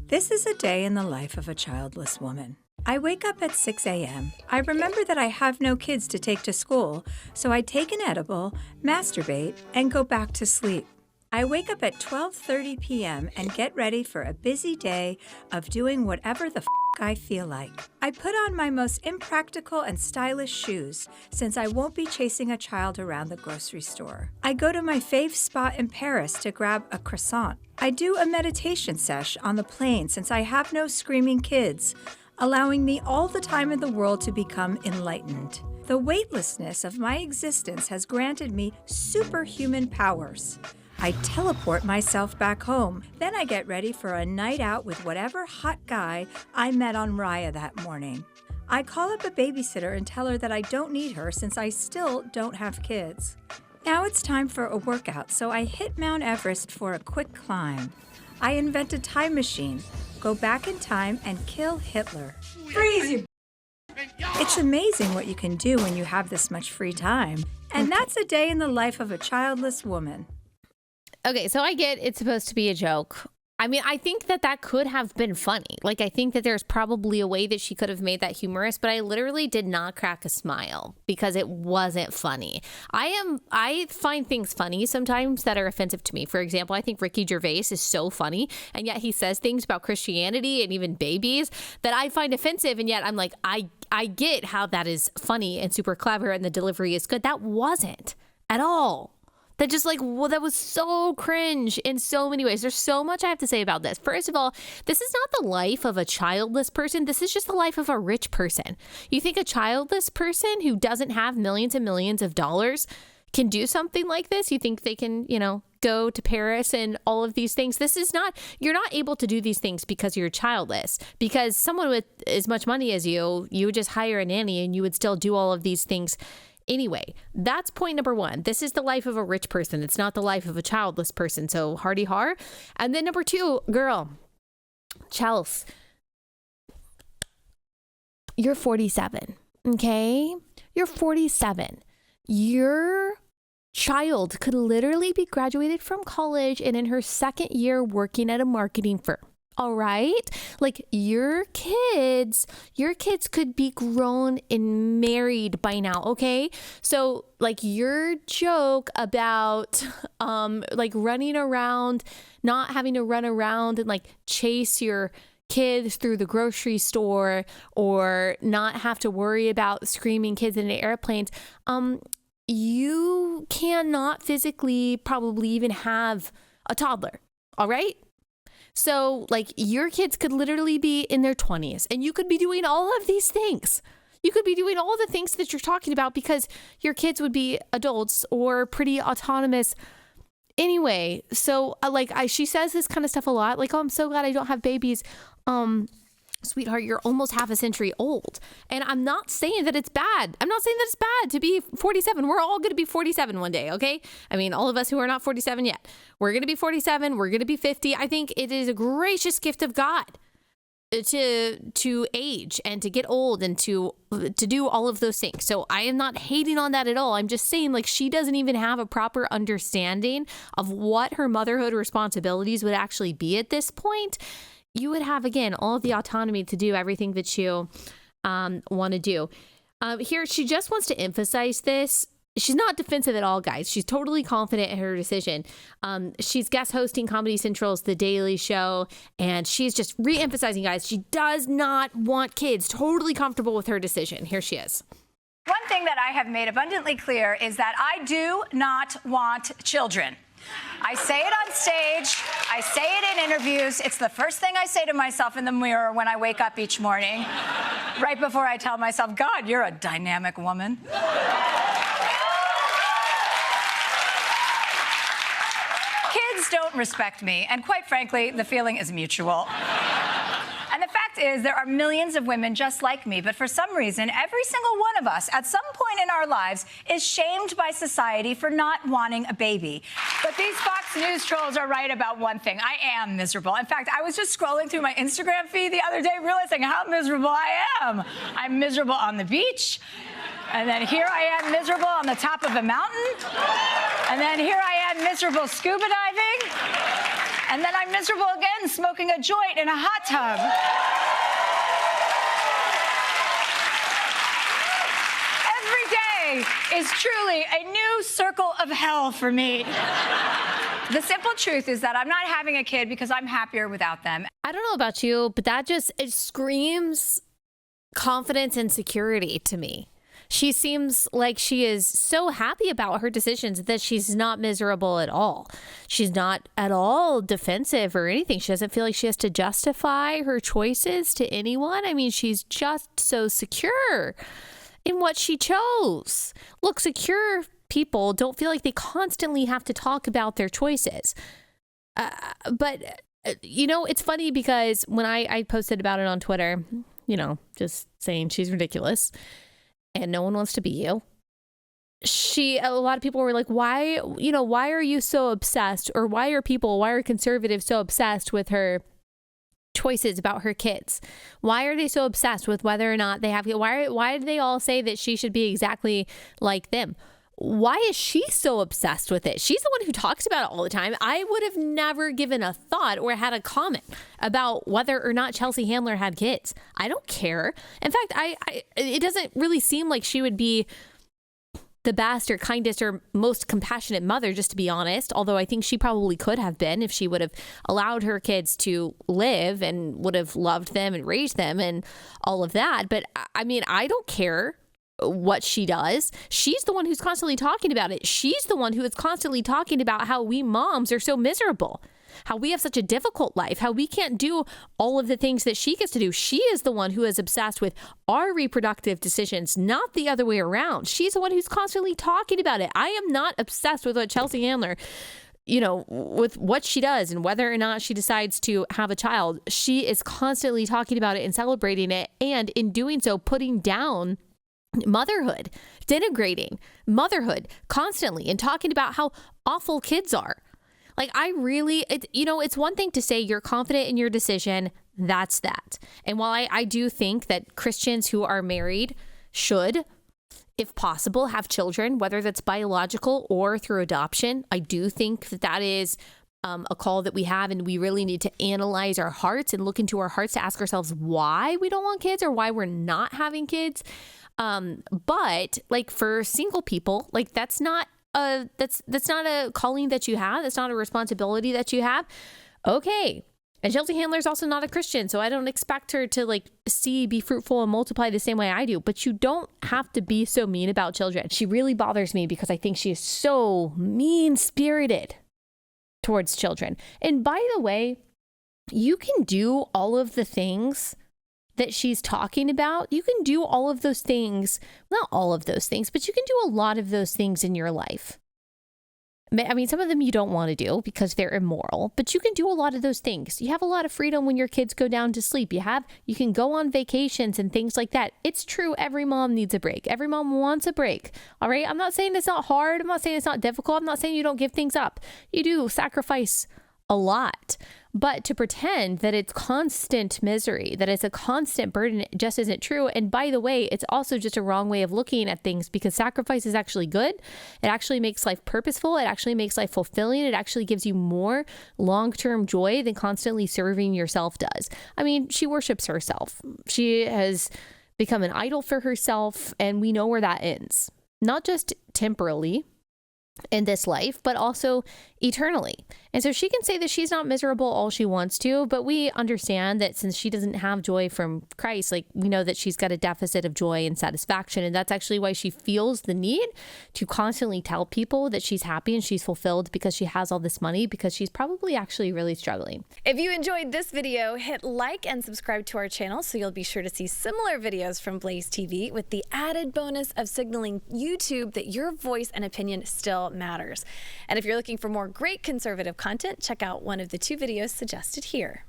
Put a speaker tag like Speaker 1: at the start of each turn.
Speaker 1: This is a day in the life of a childless woman. I wake up at 6 a.m. I remember that I have no kids to take to school, so I take an edible, masturbate, and go back to sleep. I wake up at 12:30 p.m. and get ready for a busy day of doing whatever the I feel like. I put on my most impractical and stylish shoes since I won't be chasing a child around the grocery store. I go to my fave spot in Paris to grab a croissant. I do a meditation sesh on the plane since I have no screaming kids, allowing me all the time in the world to become enlightened. The weightlessness of my existence has granted me superhuman powers. I teleport myself back home. Then I get ready for a night out with whatever hot guy I met on Raya that morning. I call up a babysitter and tell her that I don't need her since I still don't have kids. Now it's time for a workout, so I hit Mount Everest for a quick climb. I invent a time machine, go back in time, and kill Hitler. Freeze, you! It's amazing what you can do when you have this much free time. And that's a day in the life of a childless woman.
Speaker 2: Okay, so I get it's supposed to be a joke. I mean, I think that could have been funny. Like, I think that there's probably a way that she could have made that humorous, but I literally did not crack a smile because it wasn't funny. I find things funny sometimes that are offensive to me. For example, I think Ricky Gervais is so funny, and yet he says things about Christianity and even babies that I find offensive, and yet I'm like, I get how that is funny and super clever and the delivery is good. That wasn't at all. That just like, well, that was so cringe in so many ways. There's so much I have to say about this. First of all, this is not the life of a childless person. This is just the life of a rich person. You think a childless person who doesn't have millions and millions of dollars can do something like this? You think they can, go to Paris and all of these things? This is not, you're not able to do these things because you're childless. Because someone with as much money as you would just hire a nanny and you would still do all of these things. Anyway, that's point number one. This is the life of a rich person. It's not the life of a childless person. So hardy har. And then number two, girl, Chels, you're 47. Okay? You're 47. Your child could literally be graduated from college and in her second year working at a marketing firm. All right. Like your kids could be grown and married by now. Okay. So like your joke about, like running around, not having to run around and like chase your kids through the grocery store or not have to worry about screaming kids in airplanes. You cannot physically probably even have a toddler. All right. So like your kids could literally be in their 20s and you could be doing all of these things. You could be doing all the things that you're talking about because your kids would be adults or pretty autonomous anyway. So she says this kind of stuff a lot. Like, oh, I'm so glad I don't have babies. Sweetheart, you're almost half a century old. And I'm not saying that it's bad. I'm not saying that it's bad to be 47. We're all going to be 47 one day, okay? I mean, all of us who are not 47 yet. We're going to be 47. We're going to be 50. I think it is a gracious gift of God to age and to get old and to do all of those things. So I am not hating on that at all. I'm just saying like she doesn't even have a proper understanding of what her motherhood responsibilities would actually be at this point. You would have, again, all of the autonomy to do everything that you want to do. Here, she just wants to emphasize this. She's not defensive at all, guys. She's totally confident in her decision. She's guest hosting Comedy Central's The Daily Show, and she's just re-emphasizing, guys, she does not want kids. Totally comfortable with her decision. Here she is.
Speaker 3: One thing that I have made abundantly clear is that I do not want children. I say it on stage. I say it in interviews. It's the first thing I say to myself in the mirror when I wake up each morning, right before I tell myself, God, you're a dynamic woman. Kids don't respect me, and quite frankly, the feeling is mutual. And the fact is, there are millions of women just like me, but for some reason, every single one of us at some point in our lives is shamed by society for not wanting a baby. But these Fox News trolls are right about one thing. I am miserable. In fact, I was just scrolling through my Instagram feed the other day, realizing how miserable I am. I'm miserable on the beach. And then here I am miserable on the top of a mountain. And then here I am miserable scuba diving. And then I'm miserable again smoking a joint in a hot tub. Every day is truly a new circle of hell for me. The simple truth is that I'm not having a kid because I'm happier without them.
Speaker 2: I don't know about you, but it screams confidence and security to me. She seems like she is so happy about her decisions that she's not miserable at all. She's not at all defensive or anything. She doesn't feel like she has to justify her choices to anyone. I mean, she's just so secure in what she chose. Look, secure people don't feel like they constantly have to talk about their choices. But it's funny because when I posted about it on Twitter, just saying she's ridiculous and no one wants to be you. A lot of people were like, why are you so obsessed? Or why are conservatives so obsessed with her choices about her kids? Why are they so obsessed with whether or not they have, why do they all say that she should be exactly like them? Why is she so obsessed with it? She's the one who talks about it all the time. I would have never given a thought or had a comment about whether or not Chelsea Handler had kids. I don't care. In fact, it doesn't really seem like she would be the best or kindest or most compassionate mother, just to be honest. Although I think she probably could have been if she would have allowed her kids to live and would have loved them and raised them and all of that. But I mean, I don't care what she does. She's the one who's constantly talking about it. She's the one who is constantly talking about how we moms are so miserable, how we have such a difficult life, how we can't do all of the things that she gets to do. She is the one who is obsessed with our reproductive decisions, not the other way around. She's the one who's constantly talking about it. I am not obsessed with what Chelsea Handler, with what she does and whether or not she decides to have a child. She is constantly talking about it and celebrating it, and in doing so, putting down motherhood, denigrating motherhood constantly and talking about how awful kids are. Like, it's one thing to say you're confident in your decision. That's that. And while I do think that Christians who are married should, if possible, have children, whether that's biological or through adoption, I do think that is a call that we have, and we really need to analyze our hearts and look into our hearts to ask ourselves why we don't want kids or why we're not having kids. But like for single people, like that's not a calling that you have. That's not a responsibility that you have. Okay. And Chelsea Handler is also not a Christian, so I don't expect her to be fruitful and multiply the same way I do. But you don't have to be so mean about children. She really bothers me because I think she is so mean-spirited towards children. And by the way, you can do all of the things that she's talking about. You can do all of those things, not all of those things, but you can do a lot of those things in your life. I mean, some of them you don't want to do because they're immoral, but you can do a lot of those things. You have a lot of freedom when your kids go down to sleep. You can go on vacations and things like that. It's true. Every mom needs a break. Every mom wants a break. All right. I'm not saying it's not hard. I'm not saying it's not difficult. I'm not saying you don't give things up. You do sacrifice a lot, but to pretend that it's constant misery, that it's a constant burden, just isn't true. And by the way, it's also just a wrong way of looking at things, because sacrifice is actually good. It actually makes life purposeful. It actually makes life fulfilling. It actually gives you more long-term joy than constantly serving yourself does. I mean, she worships herself. She has become an idol for herself, and we know where that ends. Not just temporally in this life, but also eternally. And so she can say that she's not miserable all she wants to, but we understand that since she doesn't have joy from Christ, we know that she's got a deficit of joy and satisfaction. And that's actually why she feels the need to constantly tell people that she's happy and she's fulfilled because she has all this money, because she's probably actually really struggling.
Speaker 4: If you enjoyed this video, hit like and subscribe to our channel so you'll be sure to see similar videos from BlazeTV, with the added bonus of signaling YouTube that your voice and opinion still matters. And if you're looking for more great conservative content, check out one of the 2 videos suggested here.